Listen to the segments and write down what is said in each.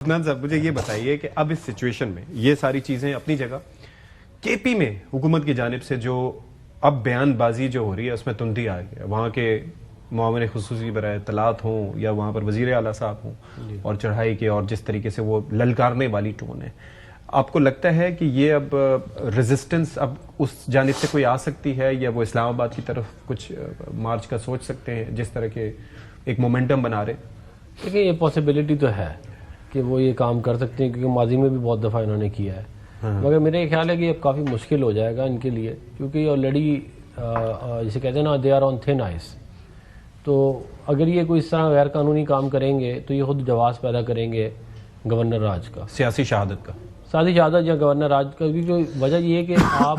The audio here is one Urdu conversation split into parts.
عدنان صاحب مجھے یہ بتائیے کہ اب اس سچویشن میں یہ ساری چیزیں اپنی جگہ، کے پی میں حکومت کی جانب سے جو اب بیان بازی جو ہو رہی ہے اس میں تندی آ گئی ہے، وہاں کے معاون خصوصی برائے اطلاعات ہوں یا وہاں پر وزیر اعلیٰ صاحب ہوں اور چڑھائی کے اور جس طریقے سے وہ للکارنے والی ٹون ہے، آپ کو لگتا ہے کہ یہ اب ریزسٹنس اب اس جانب سے کوئی آ سکتی ہے یا وہ اسلام آباد کی طرف کچھ مارچ کا سوچ سکتے ہیں جس طرح کے ایک مومنٹم بنا رہے؟ دیکھیں یہ پاسبلٹی تو ہے کہ وہ یہ کام کر سکتے ہیں، کیونکہ ماضی میں بھی بہت دفعہ انہوں نے کیا ہے، مگر میرے خیال ہے کہ اب کافی مشکل ہو جائے گا ان کے لیے، کیونکہ آلریڈی جسے کہتے ہیں نا they are on thin ice. تو اگر یہ کوئی اس طرح غیر قانونی کام کریں گے تو یہ خود جواز پیدا کریں گے گورنر راج کا، سیاسی شہادت کا، سیاسی شہادت یا گورنر راج کا. کیونکہ وجہ یہ ہے کہ آپ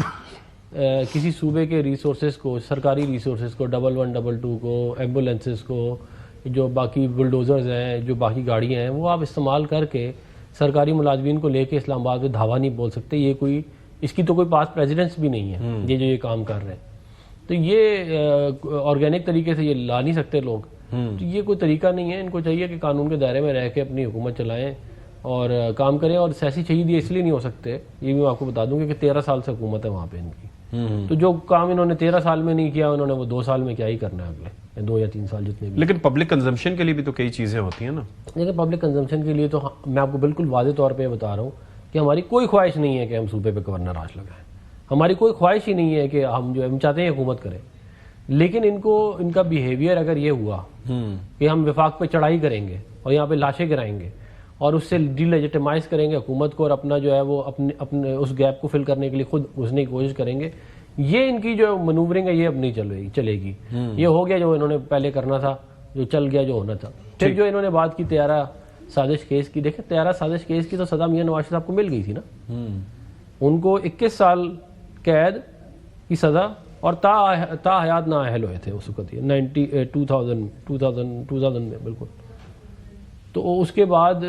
کسی صوبے کے ریسورسز کو، سرکاری ریسورسز کو، 1112 کو، ایمبولینسز کو، جو باقی بلڈوزرز ہیں، جو باقی گاڑیاں ہیں، وہ آپ استعمال کر کے سرکاری ملازمین کو لے کے اسلام آباد میں دھاوا نہیں بول سکتے. یہ کوئی اس کی تو کوئی پاس پریزیڈنٹس بھی نہیں ہے یہ جو یہ کام کر رہے ہیں. تو یہ آرگینک طریقے سے یہ لا نہیں سکتے لوگ. تو یہ کوئی طریقہ نہیں ہے. ان کو چاہیے کہ قانون کے دائرے میں رہ کے اپنی حکومت چلائیں اور کام کریں. اور سیاسی شہید یہ اس لیے نہیں ہو سکتے، یہ بھی میں آپ کو بتا دوں کہ 13 سال سے حکومت ہے وہاں پہ ان کی. تو جو کام انہوں نے 13 سال میں نہیں کیا، انہوں نے وہ 2 سال میں کیا ہی کرنا ہے، اگلے 2 یا 3 سال جتنے بھی. لیکن پبلک کنزمپشن کے لیے بھی تو کئی چیزیں ہوتی ہیں نا. لیکن پبلک کنزمپشن کے لیے تو میں آپ کو بالکل واضح طور پہ بتا رہا ہوں کہ ہماری کوئی خواہش نہیں ہے کہ ہم صوبے پہ گورنر راج لگائیں. ہماری کوئی خواہش ہی نہیں ہے کہ ہم چاہتے ہیں حکومت کریں. لیکن ان کا بیہیویئر اگر یہ ہوا کہ ہم وفاق پہ چڑھائی کریں گے اور یہاں پہ لاشیں گرائیں گے اور اس سے ڈی لیجیٹیمائز کریں گے حکومت کو اور اپنا جو ہے وہ اپنے اس گیپ کو فل کرنے کے لیے خود گھسنے کی کوشش کریں گے، یہ ان کی جو منورنگ ہے یہ اب نہیں چلے گی. یہ ہو گیا جو انہوں نے پہلے کرنا تھا، جو چل گیا جو ہونا تھا. پھر جو انہوں نے بات کی طیارہ سازش کیس کی، دیکھیں طیارہ سازش کیس کی تو سزا میاں نواز صاحب کو مل گئی تھی نا. ان کو 21 سال قید کی سزا اور تا حیات نااہل ہوئے تھے اس وقت، 2000 میں بالکل. تو اس کے بعد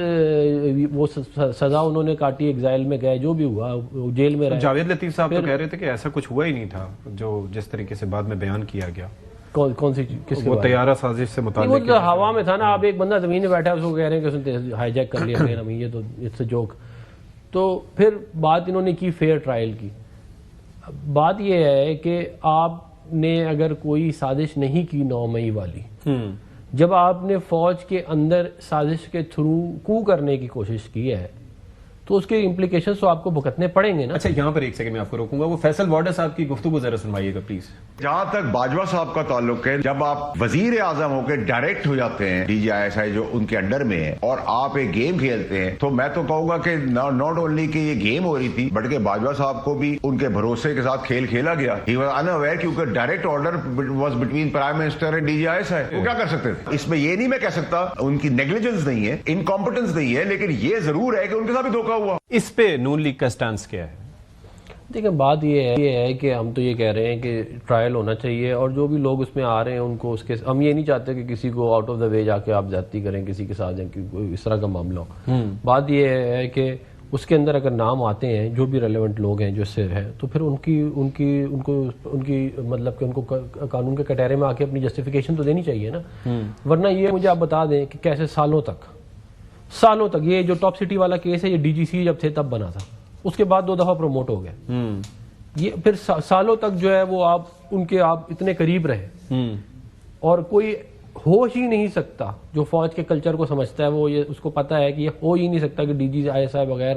وہ سزا انہوں نے کاٹی، ایگزائل میں گئے، جو بھی ہوا جیل میں رہے. جاوید لطیف صاحب تو کہہ رہے تھے کہ ایسا کچھ ہوا ہی نہیں تھا جو جس طریقے سے بعد میں بیان کیا گیا. کون سی کس وہ طیارہ سازش سے متعلق وہ تو ہوا میں تھا نا. آپ ایک بندہ زمین میں بیٹھا ہے، اس کو کہہ رہے ہیں کہ اس نے ہائی جیک کر لیا پلین. یہ تو اٹس اے جوک. تو پھر بات انہوں نے کی فیئر ٹرائل کی. بات یہ ہے کہ آپ نے اگر کوئی سازش نہیں کی 9 مئی والی، جب آپ نے فوج کے اندر سازش کے تھرو کو کرنے کی کوشش کی ہے تو اس کے امپلیکیشنز تو آپ کو بھگتنے پڑیں گے نا. اچھا یہاں پر ایک سیکنڈ میں آپ کو روکوں گا، وہ فیصل وارڈر صاحب کی گفتگو ذرا سنوائیے گا پلیز. جہاں تک باجوہ صاحب کا تعلق ہے، جب آپ وزیر اعظم ہو کے ڈائریکٹ ہو جاتے ہیں ڈی جی آئی ایس آئی جو ان کے انڈر میں ہے اور آپ ایک گیم کھیلتے ہیں، تو میں تو کہوں گا کہ ناٹ اونلی کہ یہ گیم ہو رہی تھی بلکہ باجوہ صاحب کو بھی ان کے بھروسے کے ساتھ کھیل کھیلا گیا. ہی واز اناویئر کیونکہ direct order was between prime minister and D G I S I. وہ کیا کر سکتے تھے؟ اس میں یہ نہیں میں کہہ سکتا ان کی نیگلیجنس نہیں ہے، انکمپٹنس نہیں ہے، لیکن یہ ضرور ہے کہ ان کے ساتھ بھی دھوکہ ہوا. اس پہ نون لیگ کا سٹانس کیا ہے؟ دیکھیں بات یہ ہے کہ ہم تو یہ کہہ رہے ہیں کہ ٹرائل ہونا چاہیے اور جو بھی لوگ اس میں آ رہے ہیں ان کو ہم یہ نہیں چاہتے کہ کسی کو آؤٹ آف دا وے جا کے آپ زیادتی کریں کسی کے ساتھ، اس طرح کا معاملہ ہو. بات یہ ہے کہ اس کے اندر اگر نام آتے ہیں جو بھی ریلیونٹ لوگ ہیں جو اس سے ہے، تو پھر ان کی مطلب کہ ان کو قانون کے کٹہرے میں آ کے اپنی جسٹیفیکیشن تو دینی چاہیے نا. ورنہ یہ مجھے آپ بتا دیں کہ کیسے سالوں تک یہ جو ٹاپ سٹی والا کیس ہے یہ ڈی جی سی جب تھے تب بنا تھا، اس کے بعد 2 دفعہ پروموٹ ہو گئے. یہ پھر سالوں تک جو ہے وہ آپ اتنے قریب رہے اور کوئی ہو ہی نہیں سکتا جو فوج کے کلچر کو سمجھتا ہے وہ اس کو پتا ہے کہ یہ ہو ہی نہیں سکتا کہ ڈی جی آئی ایس آئی بغیر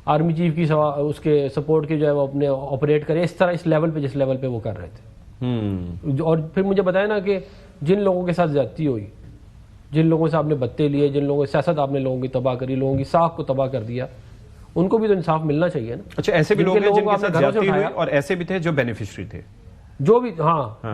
آرمی چیف کی اس کے سپورٹ کے جو ہے وہ اپنے آپریٹ کرے اس طرح، اس لیول پہ جس لیول پہ وہ کر رہے تھے. اور پھر مجھے بتائیں نا کہ جن لوگوں کے ساتھ زیادتی ہوئی، جن لوگوں سے آپ نے بتے لیے، جن لوگوں کی سیاست آپ نے لوگوں کی تباہ کری، لوگوں کی ساکھ کو تباہ کر دیا، ان کو بھی تو انصاف ملنا چاہیے نا. اچھا ایسے بھی لوگ ہیں جن کے ساتھ زیادتی ہوئی اور ایسے بھی تھے جو بینیفیشری تھے، جو بھی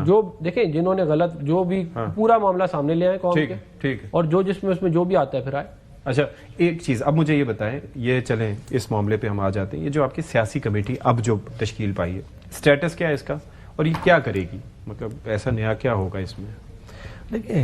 جو دیکھیں جنہوں نے غلط جو بھی پورا معاملہ سامنے لے آئے قوم کے، اور جو جس میں اس میں جو بھی آتا ہے پھر آئے. اچھا ایک چیز اب مجھے یہ بتائیں، یہ چلیں اس معاملے پہ ہم آ جاتے ہیں، یہ جو آپ کی سیاسی کمیٹی اب جو تشکیل پائی ہے، سٹیٹس کیا ہے اس کا اور یہ کیا کرے گی؟ مطلب ایسا نیا کیا ہوگا اس میں؟ دیکھیں